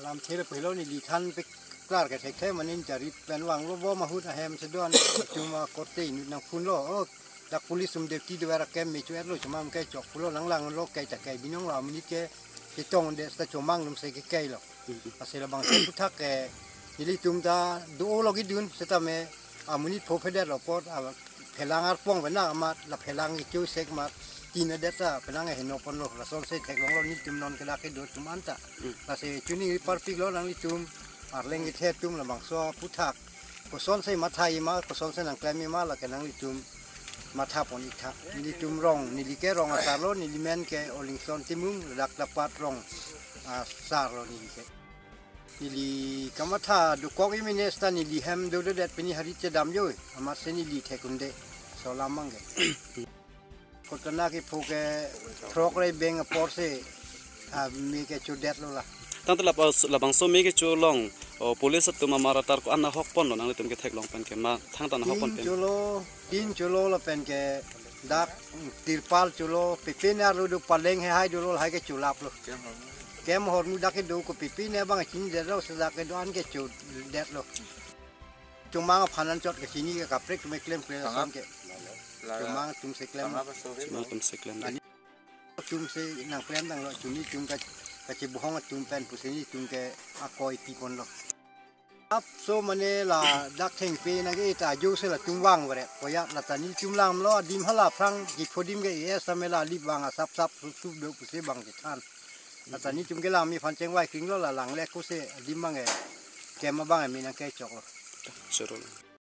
ลำเทเลไปแล้วนี่ดีทันไปกล้ากับแท้มันนี่จะริบเป็นวังรบมาหุดแฮมเสดอนจุมากดตีนนังพุ่นโลดักพุลิสมเด็จที่ดูแลแกไม่ช่วยรู้จุมามันแกจอกพุ่นโลหลังๆโลกแกจากแกบิน้องเรามันนี่แกจะจ้องเดสตะจุมังลมเสกแกหรอกอาศัยบางสิ่งพุทธะแกนี่ลิจุมตาดูโอโลกิดุนเสตาเมอามันนี่พบเพดเราปอดเพลังอาร์ป้องเป็นหน้ามาละเพลังจิ้วเสกมาจีนเดต้าเป็นยังไงเห็นนปนโลกละโซนเสกแขกลงเรานี่จุ่มนอนกระดาษให้ดูจุ่มอันตะละเสจุนี่พาร์ฟิกแล้วนั่งนี่จุ่มอาเล่งกิเทปจุ่มละบางส่วนพุทธักก็โซนเสมาไทยมาก็โซนเสนังแกลมีมาละแกนั่งนี่จุ่มมาทับปนอีกทักนี่จุ่มรองนี่ลิแกรองอาซาโลนี่ลิแมนแกโอลิงซอนที่มุ้งดักดับปัดรองอาซาโลนี่ลิแกนี่ลิกรรมท่าดูกอกอิมิเนสตานี่ลิแฮมดูเด็ดเป็นนี่ฮาริเจดามย่อยอามาเซนี่ลิเทคุนเดโซลามังเกคนกันนักที่พวกทรอกเลยเบงปอร์เซ่มีแค่จุดเด็ดแล้วล่ะตั้งแต่ละบางส่วนมีแค่จูลองpolisi tu mamara tar ko anna hok pon lo nang litum ke thek long pen ke ma thang tan hok pon pen tin chulo la pen ke dak tirpal chulo pipin ar lu paleng hai dulo hai ke chulap lo kem hor mu dak ke do ko pipin ne bang chin de ro sa ke do an ke chu det lo cuma phanan chot ke sini ke kaprek me klem ke sam ke cuma tum se klem tum se nang klem nang lo chuni tum ka ci buhong tum pen pusini tum ke akoi pi kon lo ap so mane la dak theng pe na ge ta ju se la tum wang ware ko ya la tani tum lam lo dim hala phrang gi phodim ge e samela lip wang a sap sap su do puse bang ke than la tani tum ge la mi phan cheng wai king lo la lang le ko se dim bang e ke ma bang e mi na ke chok lo